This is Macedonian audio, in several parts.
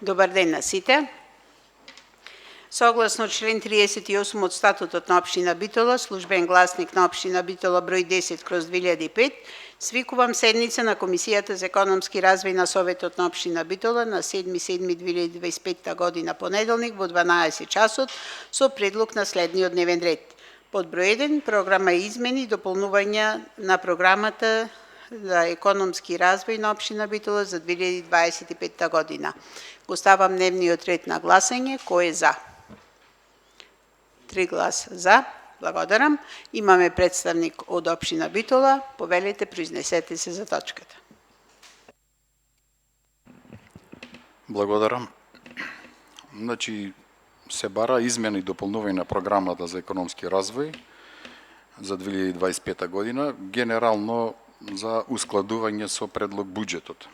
Добар ден на сите. Согласно член 38 од статутот на општина Битола, службен гласник на општина Битола број 10/2005, свикувам седница на Комисијата за економски развој на Советот на општина Битола на 7.7.2025 година понеделник во 12 часот со предлог на следниот дневен ред. Под број 1, програма измени и дополнувања на програмата за економски развој на општина Битола за 2025 година. Го ставам дневниот ред на гласање. Кој е за? 3 гласа за. Благодарам. Имаме представник од општина Битола. Повелете, произнесете се за точката. Благодарам. Значи, се бара измена и дополнување на програмата за економски развој за 2025 година, генерално за ускладување со предлог буџетот.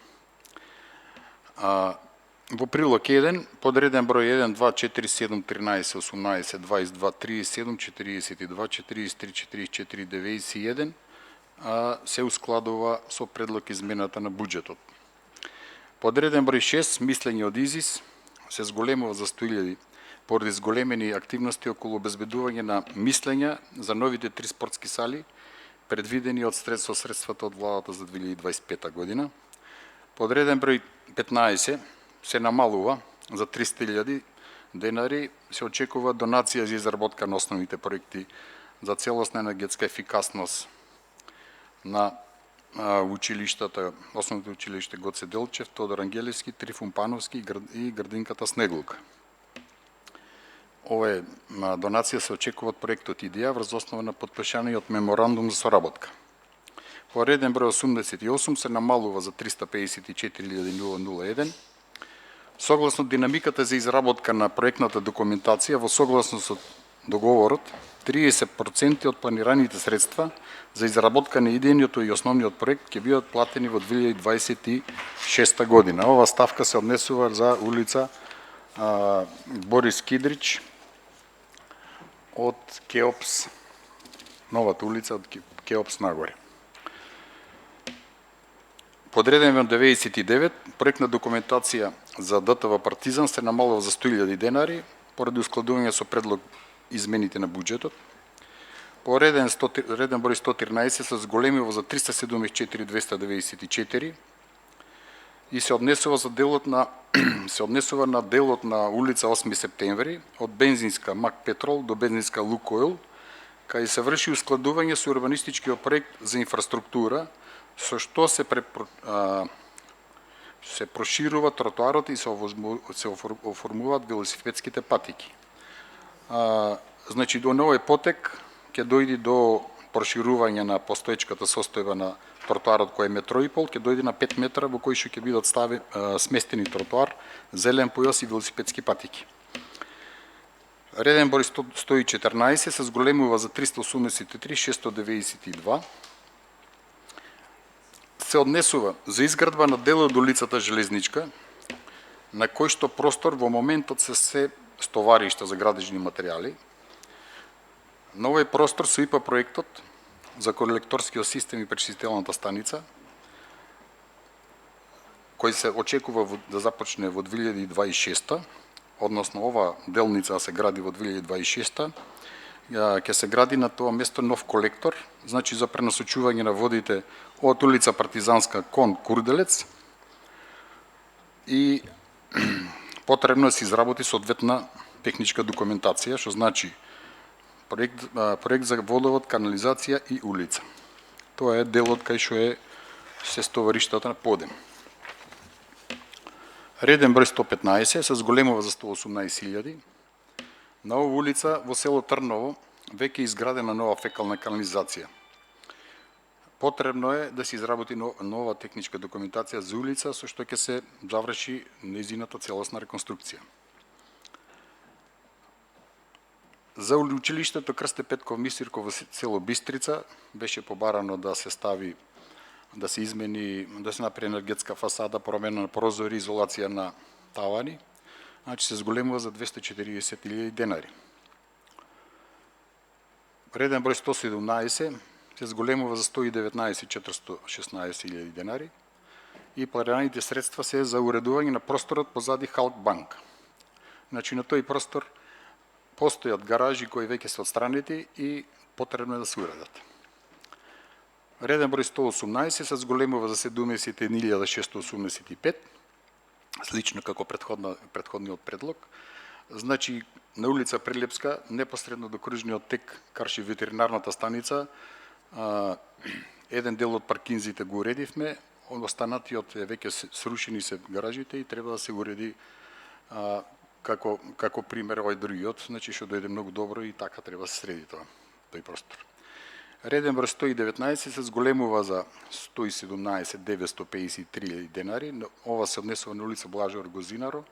Во прилог 1, подреден број 1, 2, 4, 7, 13, 18, 22, 37, 42, 43, 44, 91 се ускладува со предлог измената на буџетот. Подреден број 6, мислење од ИЗИС, се зголемува за 100.000 поради зголемени активности околу обезбедување на мислења за новите 3 спортски сали, предвидени од средствата од владата за 2025 година. Подреден број 15 се намалува за 300.000 денари, се очекува донација за изработка на основните проекти за целосна енергетска ефикасност на училиштата, основното училиште Гоце Делчев, Тодор Ангелевски, Трифун Пановски и градинката Снеглука. Оваа донација се очекува од проектот ИДЕА врз основа на потпишаниот меморандум за соработка. По реден број 88 се намалува за 354.001. Согласно динамиката за изработка на проектната документација, во согласност со договорот, 30% од планираните средства за изработка на идејниот и основниот проект ќе бидат платени во 2026 година. Ова ставка се однесува за улица Борис Кидрич од Кеопс, новата улица од Кеопс нагоре. Подреден во 99, проектна документација за ДТВ Партизан се намалува за 100.000 денари поради ускладување со предлог измените на буџетот. По реден број 113 се зголемува за 374.294 и се однесува на делот на улица 8 септември од бензинска Мак Петрол до бензинска Лукойл, кај се врши ускладување со урбанистичкиот проект за инфраструктура, со што се проширува тротоарот и се оформуваат велосипедските патики. Значи, до овој потек ќе дојде до проширување на постоечката состојба на тротоарот кој е метро и пол, ќе дојде на 5 метра во кој што ќе бидат сместени тротоар, зелен појас и велосипедски патики. Реден број 114 се зголемува за 383.692. Се однесува за изградба на дел од улицата Железничка, на кој што простор во моментот се стоваришта за градежни материјали. На овој простор се ИПА проектот за колекторскиот систем и пречистителната станица, кој се очекува да започне во 2026, односно ова делница се гради во 2026, ќе се гради на тоа место нов колектор, значи за пренасочување на водите од улица Партизанска кон Курделец и потребно да се изработи соодветна техничка документација, што значи проект за водовод, канализација и улица. Тоа е делот кај што се стовариштата на подем. Реден број 115 се зголемува за 118.000. На оваа улица во село Трново веќе е изградена нова фекална канализација. Потребно е да се изработи нова техничка документација за улица со што ќе се заврши нејзината целосна реконструкција. За училиштето Крсте Петков Мисирков во село Бистрица беше побарано да се измени, да се направи енергетска фасада, промена на прозори, изолација на тавани, значи се зголемува за 240.000 денари. Реден број 117 се зголемува за 119.416.000 денари и планираните средства се за уредување на просторот позади Халк банк. Значи на тој простор постојат гаражи кои веќе се отстранети и потребно е да се уредат. Реден број 118 се зголемува за 71.685, слично како претходниот предлог. Значи, на улица Прилепска, непосредно до кружниот тек, карши ветеринарната станица, еден дел од паркинзите го уредивме, останатиот е веќе срушени се гаражите и треба да се уреди како пример овој другиот, значи што дојде многу добро и така треба да се среди тој простор. Реден број 119 се зголемува за 117.953 денари. Ова се однесува на улица Блажа Оргозинаро,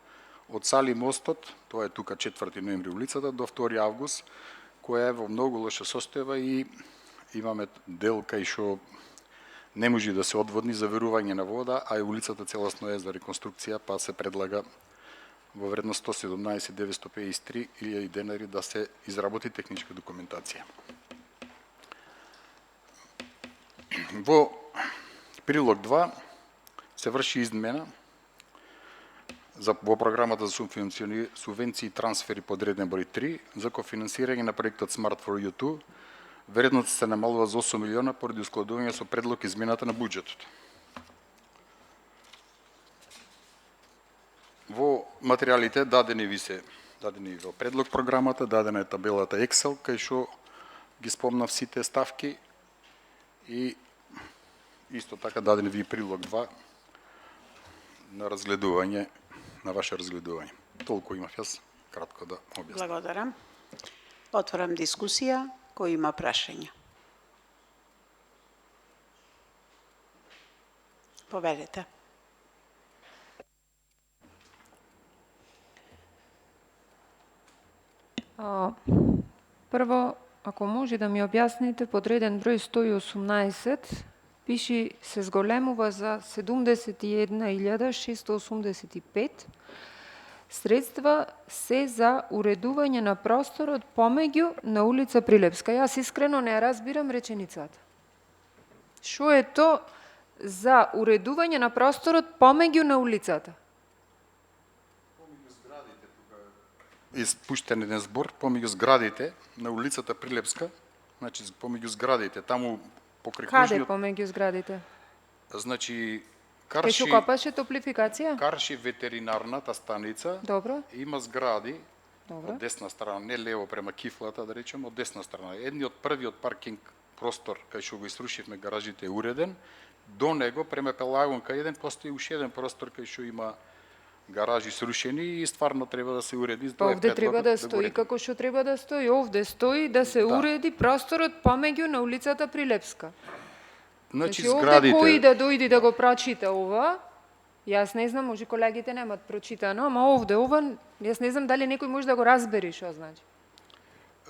од Сали мостот, тоа е тука 4 ноември улицата, до 2 август, која е во многу лоша состојба и имаме дел кај што не може да се одводни за верување на вода, а и улицата целосно е за реконструкција, па се предлага во вредност 117.953 денари да се изработи техничка документација. Во прилог 2 се врши измена во програмата за субвенции и трансфери под реден број 3 за кофинансирање на проектот Smart for You2. Вредност се намалува за 8 милиона поради ускладување со предлог измената на буџетот. Во материјалите дадени во предлог програмата, дадена е табелата Excel, кај што ги спомнав сите ставки и исто така дадени ви прилог 2 на разгледување, на ваше разгледување. Толку имав јас кратко да објаснам. Благодарам. Отварам дискусија. Кој има прашања? Поведете. Прво, ако може да ми објасните, подреден број 118 пиши се зголемува за 71.685 средства се за уредување на просторот помеѓу на улица Прилепска. Јас искрено не разбирам реченицата. Што е то за уредување на просторот помеѓу на улицата? Помеѓу зградите тука испуштен еден збор помеѓу зградите на улицата Прилепска, значи помеѓу зградите, таму покрај Каде кружниот. помеѓу зградите? Значи Кај што копаше топлификација? Карши ветеринарната станица. Добро. Има згради Добро. од десна страна, не лево према кифлата, да речеме, од десна страна. Првиот паркинг простор кај што го изрушивме гаражите е уреден. До него према Пелагонка 1 постои уште еден простор кај што има гаражи срушени и стварно треба да се уреди. Овде треба да стои како што треба да стои. Овде стои да се уреди просторот помеѓу на улицата Прилепска. Значи овде зградите. кој да дојди да го прочита ова, јас не знам, може колегите немат прочитано, ама овде ова, јас не знам дали некој може да го разбери што значи.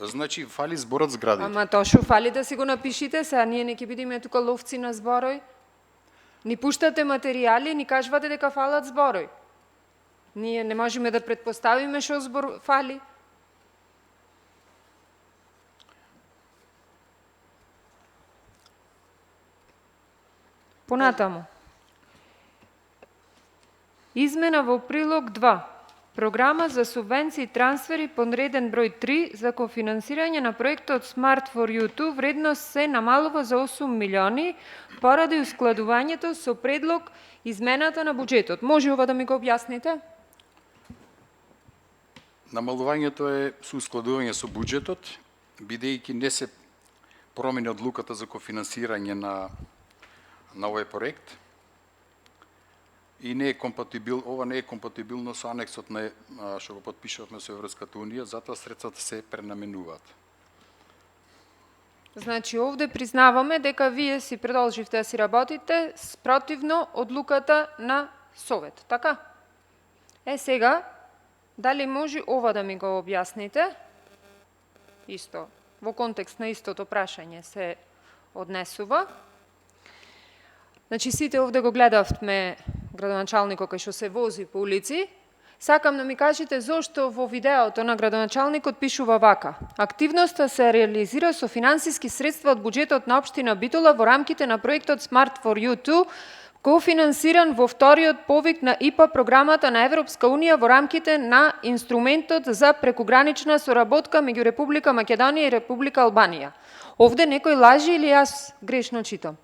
Значи фали зборот зградите. Ама тоа што фали да си го напишите, сега ние не ќе бидеме тука ловци на зборој. Ни пуштате материјали, ни кажувате дека фалат зборој. Ние не можеме да претпоставиме што збор фали. Понатаму. Измена во прилог 2. Програма за субвенции и трансфери подреден број 3 за кофинансирање на проектот Smart for You2 вредност се намалува за 8 милиони поради ускладувањето со предлог измената на буџетот. Може ова да ми го објасните? Намалувањето е со ускладување со буџетот, бидејќи не се промени одлуката за кофинансирање на овој проект и не е ова не е компатибилно со анексот на што го потпишавме со Европската унија, затоа средствата се пренаменуваат. Значи овде признаваме дека вие си продолживте да си работите спротивно одлуката на Совет, така? Сега, дали може ова да ми го објасните? Исто, во контекст на истото прашање се однесува. Значи сите овде го гледавме градоначалникот кај што се вози по улици. Сакам да ми кажете зошто во видеото на градоначалникот пишува вака. Активноста се реализира со финансиски средства од буџетот на општина Битола во рамките на проектот Smart for You2, кофинансиран во вториот повик на ИПА програмата на Европска Унија во рамките на инструментот за прекугранична соработка меѓу Република Македонија и Република Албанија. Овде некој лажи или јас грешно читам?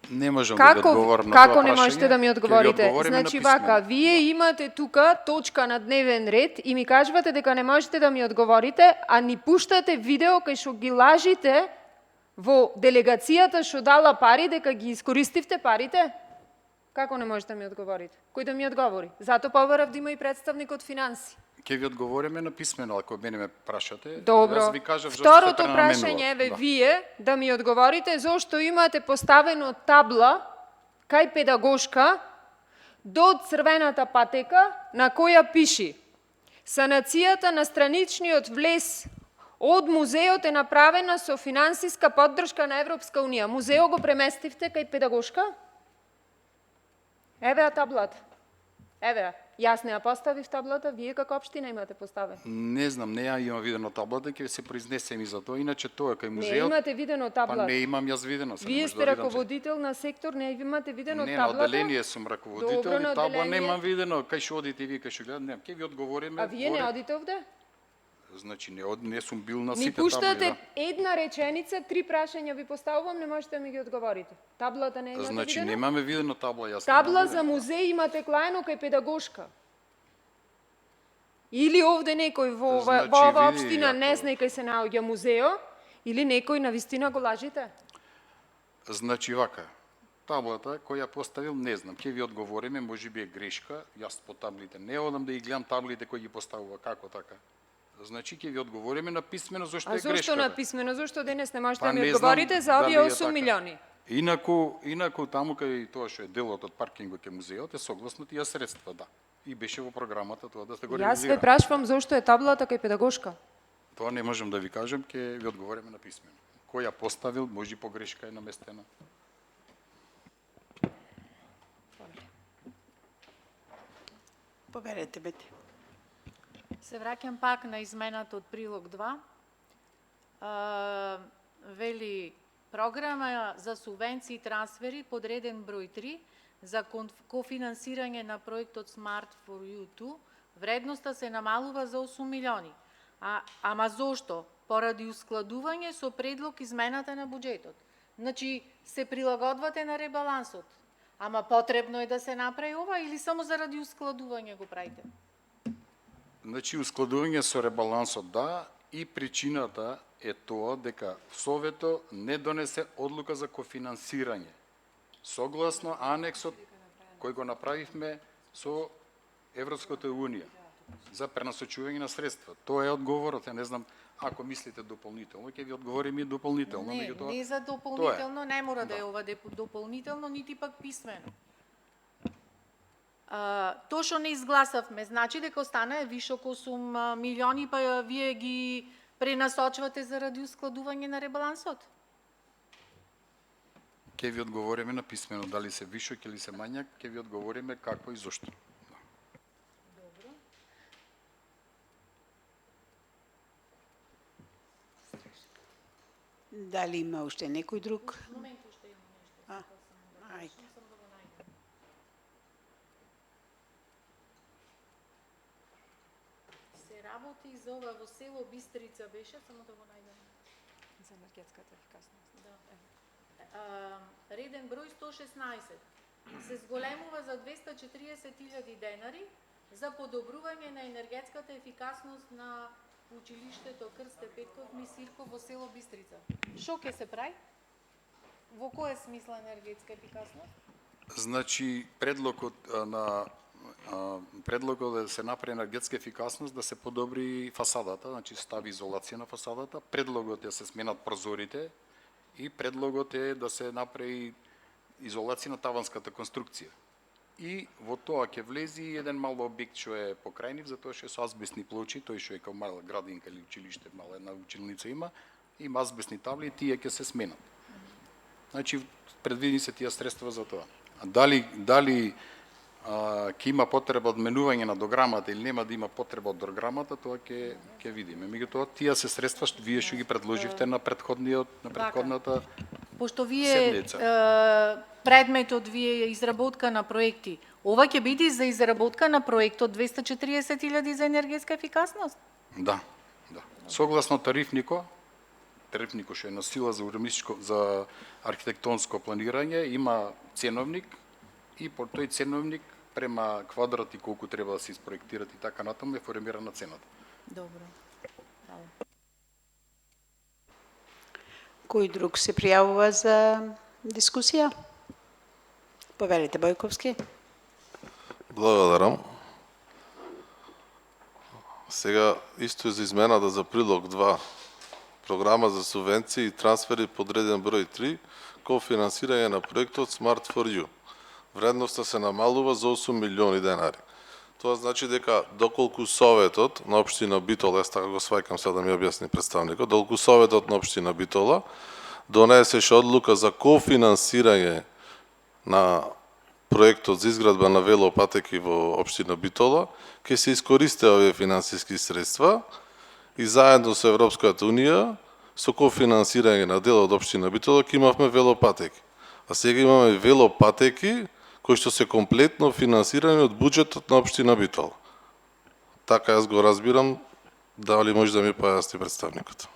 Не можам да ви одговорам на тоа прашање. Како не можете да ми Ќе ви одговорите? одговориме на Значи писмено. вака, вие имате тука точка на дневен ред и ми кажувате дека не можете да ми одговорите, а ни пуштате видео кај што ги лажите во делегацијата што дала пари, дека ги искористивте парите? Како не можете да ми одговорите? Кој да ми одговори? Зато побарав да има и представник од финанси. Ќе ви одговориме на писмено, ако мене ме прашате. Добро. Јас ви кажав зашто Второто се прашање е да. вие да ми одговорите зошто имате поставено табла кај педагошка до црвената патека на која пиши: санацијата на страничниот влез од музеот е направена со финансиска поддршка на Европска Унија. Музеот го преместивте кај педагошка? Еве ја таблата. Еве ја. Јас не ја поставив таблата, вие како општина имате поставен. Не знам, не ја имам видено таблата, ќе се произнесем и за тоа. Иначе тоа кај Не музеот. имате видено Па таблата. не имам јас видено. Вие сте раководител на сектор, не имате видено Не, на таблата? одделение сум раководител Добро, и на табла одделение. немам видено. Кај што одите ви, кај што гледате, не, ќе ви одговориме. А вие не одите овде? Значи не сум бил на Ни сите табли, пуштате да. една реченица, 3 прашања ви поставувам, не можете да ми ги одговорите. Таблата не имате Значи видено? немаме видено табла, јас. Табла немам за видено. музеј имате клаено кај педагошка. Или овде некој во Значи, ова види, општина не ако- знае кај се наоѓа музео, или некој навистина го лажите? Значи вака, таблата која поставил, не знам, ќе ви одговориме, можеби е грешка, јас по таблите не одам да ги гледам таблите кои ги поставува, како така. Значи ќе ви одговориме на писмено зошто А е грешка. зошто на писмено? Зошто денес не можете Па да ми не одговорите знам за овие дали е 8 така. милиони? Инаку таму кај тоа што е делот од паркингот кај музеот е согласно тие средства, да. И беше во програмата тоа да се го Јас реализира. ве прашувам зошто е таблата кај педагошка. Тоа не можам да ви кажам, ќе ви одговориме на писмено. Кој ја поставил, може и погрешка е наместена. Поберете, бете. Се враќам пак на измената од прилог 2. Вели програма за субвенции и трансфери подреден број 3 за кофинансирање на проектот Smart for You 2. Вредноста се намалува за 8 милиони. Ама зошто? Поради ускладување со предлог измената на буџетот. Значи, се прилагодвате на ребалансот. Ама потребно е да се направи ова или само заради ускладување го правите? Значи, ускладување со ребалансот, да, и причината е тоа дека Советот не донесе одлука за кофинансирање. Согласно анексот кој го направивме со Европската Унија за пренасочување на средства. Тоа е одговорот, не знам, ако мислите дополнително, ќе ви одговорим и дополнително. Не, меѓутоа, не за тоа дополнително, не мора да Да. е ова дополнително, нити пак писмено. Тоа што не изгласавме, значи дека останаа вишок 8 милиони, па вие ги пренасочвате заради ускладување на ребалансот? Ќе ви одговориме на писмено, дали се вишок или се мањак, ќе ви одговориме како и зошто. Дали има уште некој друг? Момент уште имам нешто. Ајде. Сум да го најдам. Се работи за ова во село Бистрица беше, само да го најдам. За енергетската ефикасност. Да. Реден број 116 се зголемува за 240.000 денари за подобрување на енергетската ефикасност на училиштето Крсте Петков Мисирко во село Бистрица. Шо ќе се прави? Во која смисла енергетска ефикасност? Значи, предлогот да се направи енергетска ефикасност, да се подобри фасадата, значи стави изолација на фасадата, предлогот е да се сменат прозорите и предлогот е да се направи изолација на таванската конструкција. И во тоа ќе влези еден мал објект што е покрај нив, затоа што е со азбестни плочи, тој што е како мала градинка или училиште, мала една училница има азбестни табли и тие ќе се сменат. Значи, предвидени се тие средства за тоа. А дали ќе има потреба од менување на дограмата или нема да има потреба од дограмата, тоа ќе видиме. Меѓутоа, тие се средства што вие што ги предложивте на претходната Пошто вие седмица. предметот ви е изработка на проекти. Ова ќе биде за изработка на проектот 240.000 за енергетска ефикасност? Да. Согласно тарифнико што е на сила за архитектонско планирање, има ценовник и по тој ценовник према квадрати колку треба да се испроектират и така натаму е формирана цената. Добро. Кој друг се пријавува за дискусија? Повелите, Бојковски. Благодарам. Сега исто е за измената за прилог 2. Програма за субвенции и трансфери подреден број 3, кофинансирање на проектот Smart for You. Вредноста се намалува за 8 милиони денари. Тоа значи дека доколку Советот на општина Битола, јас така го сваќам сега да ми објасни представникот, доколку Советот на општина Битола донесеше одлука за кофинансирање на проектот за изградба на велопатеки во општина Битола, ќе се искористи овие финансиски средства и заедно со Европската унија со кофинансирање на дел од општина Битола ќе имавме велопатеки. А сега имаме велопатеки кои што се комплетно финансирани од буџетот на општина Битола. Така јас го разбирам, дали може да ми појасни представникот.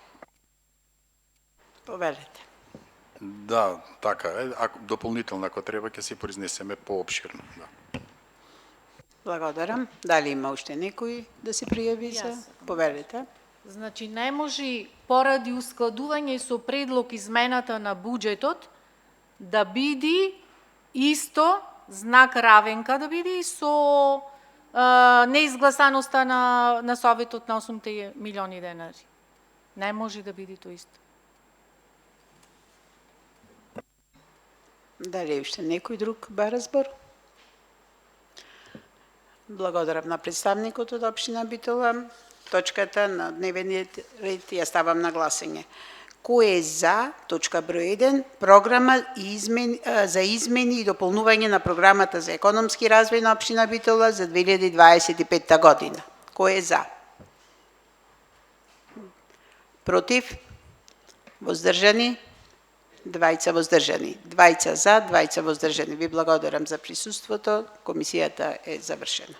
Повелите. Да, така е. Ако дополнително ако треба ќе се произнесеме поопширно, да. Благодарам. Дали има уште некој да се пријави за? Повелите. Значи, не може поради ускладување со предлог измената на буџетот да биде исто знак равенка да биде и со неизгласаноста на Советот на 8 милиони денари. Не може да биде тоа исто. Дали уште некој друг бара збор? Благодарам на представникот од општина Битола. Точката на дневниот ред ја ставам на гласање. Кој е за точка број 1, програма за измени и дополнување на програмата за економски развој на општина Битола за 2025 година? Кој е за? Против? Воздржани? 2 воздржани. 2 за, 2 воздржани. Ви благодарам за присуството. Комисијата е завршена.